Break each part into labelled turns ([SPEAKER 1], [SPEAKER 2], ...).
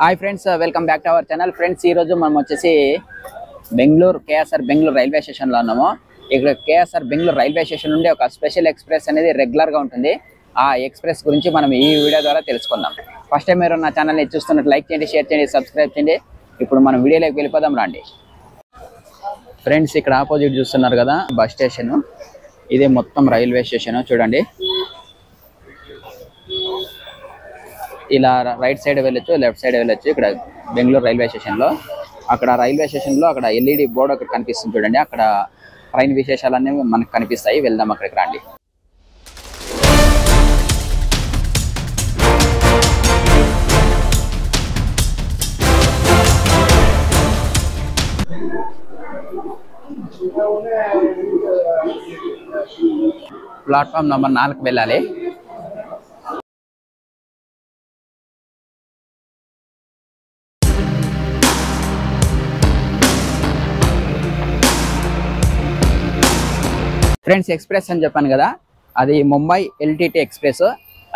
[SPEAKER 1] Hi friends, welcome back to our channel. Friends, ఈ రోజు మనం వచ్చేసి బెంగళూరు కేఎస్ఆర్ బెంగళూరు రైల్వే స్టేషన్లో ఉన్నాము. ఇక్కడ కేఎస్ఆర్ బెంగళూరు రైల్వే స్టేషన్ నుండి ఒక స్పెషల్ ఎక్స్ప్రెస్ అనేది రెగ్యులర్గా ఉంటుంది. ఆ ఎక్స్ప్రెస్ గురించి మనం ఈ వీడియో ద్వారా తెలుసుకుందాం. ఫస్ట్ టైం మీరు నా ఛానల్ని చూస్తున్నట్టు లైక్ చేయండి, షేర్ చేయండి, సబ్స్క్రైబ్ చేయండి. ఇప్పుడు మనం వీడియోలోకి వెళ్ళిపోదాం రండి. ఫ్రెండ్స్, ఇక్కడ ఆపోజిట్ చూస్తున్నారు కదా బస్ స్టేషన్. ఇదే మొత్తం రైల్వే స్టేషన్ చూడండి. ఇలా రైట్ సైడ్ వెళ్ళొచ్చు, లెఫ్ట్ సైడ్ వెళ్ళొచ్చు. ఇక్కడ బెంగళూరు రైల్వే స్టేషన్లో అక్కడ రైల్వే స్టేషన్లో అక్కడ ఎల్ఈడి బోర్డు ఒకటి కనిపిస్తుంది చూడండి. అక్కడ ట్రైన్ విశేషాలన్నీ మనకు కనిపిస్తాయి. వెళ్దాం అక్కడికి రండి. ప్లాట్ఫామ్ నెంబర్ 4 వెళ్ళాలి. ఫ్రెండ్స్, ఎక్స్ప్రెస్ అని చెప్పాను కదా, అది ముంబై ఎల్టీటీ ఎక్స్ప్రెస్.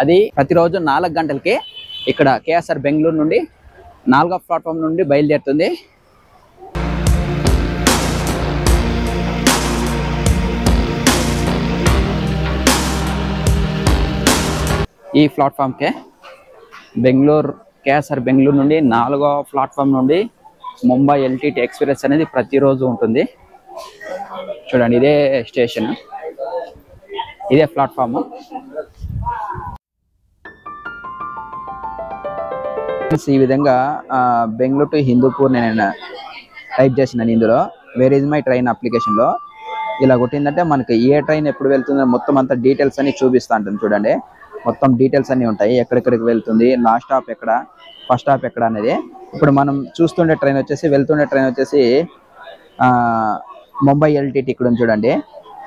[SPEAKER 1] అది ప్రతిరోజు 4 గంటలకి ఇక్కడ కేఎస్ఆర్ బెంగళూరు నుండి 4వ ప్లాట్ఫామ్ నుండి బయలుదేరుతుంది. ఈ ప్లాట్ఫామ్కే బెంగళూరు కేఎస్ఆర్ బెంగళూరు నుండి 4వ ప్లాట్ఫామ్ నుండి ముంబై ఎల్టీటీ ఎక్స్ప్రెస్ అనేది ప్రతిరోజు ఉంటుంది. చూడండి, ఇదే స్టేషన్, ఇదే ప్లాట్ఫామ్. ఈ విధంగా బెంగళూరు టు హిందూపూర్ నేను టైప్ చేసినాను ఇందులో. వేర్ ఈజ్ మై ట్రైన్ అప్లికేషన్లో ఇలా కొట్టిందంటే మనకి ఏ ట్రైన్ ఎప్పుడు వెళ్తుందో మొత్తం అంతా డీటెయిల్స్ అన్ని చూపిస్తూ ఉంటుంది. చూడండి, మొత్తం డీటెయిల్స్ అన్నీ ఉంటాయి. ఎక్కడెక్కడికి వెళ్తుంది, లాస్ట్ స్టాప్ ఎక్కడ, ఫస్ట్ స్టాప్ ఎక్కడ అనేది. ఇప్పుడు మనం చూస్తుండే ట్రైన్ వచ్చేసి, వెళ్తుండే ట్రైన్ వచ్చేసి ముంబై ఎల్టీటీ ఇక్కడ ఉంది చూడండి,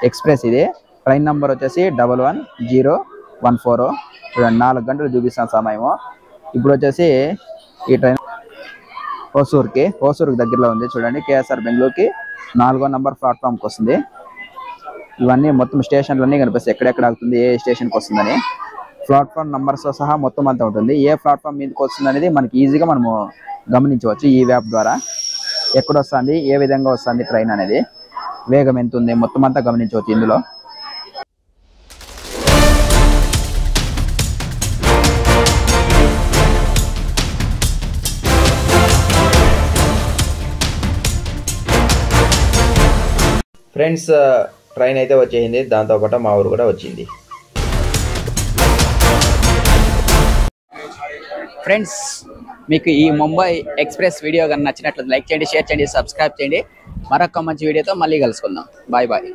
[SPEAKER 1] ఎక్స్ప్రెస్. ఇది ట్రైన్ నెంబర్ వచ్చేసి 11014. చూడండి, 4 గంటలు చూపిస్తాను సమయము. ఇప్పుడు వచ్చేసి ఈ ట్రైన్ హోసూర్కి దగ్గరలో ఉంది చూడండి. కేఎస్ఆర్ బెంగళూరుకి 4వ నెంబర్ ప్లాట్ఫామ్కి వస్తుంది. ఇవన్నీ మొత్తం స్టేషన్లన్నీ కనిపిస్తాయి, ఎక్కడెక్కడ ఆగుతుంది, ఏ స్టేషన్కి వస్తుందని. ప్లాట్ఫామ్ నెంబర్స్తో సహా మొత్తం అంతా ఉంటుంది. ఏ ప్లాట్ఫామ్ మీదకి వస్తుంది అనేది మనకి ఈజీగా మనము గమనించవచ్చు ఈ యాప్ ద్వారా. ఎక్కడ వస్తుంది, ఏ విధంగా వస్తుంది ట్రైన్ అనేది, వేగం ఎంత ఉంది, మొత్తం అంతా గమనించవచ్చు ఇందులో. ఫ్రెండ్స్, ట్రైన్ అయితే వచ్చేసింది, దాంతోపాటు మా ఊరు కూడా వచ్చింది. ఫ్రెండ్స్, మీకు ఈ ముంబై ఎక్స్ప్రెస్ వీడియో కానీ నచ్చినట్లయితే లైక్ చేయండి, షేర్ చేయండి, సబ్స్క్రైబ్ చేయండి. మరొక మంచి వీడియోతో మళ్ళీ కలుసుకుందాం. Bye bye.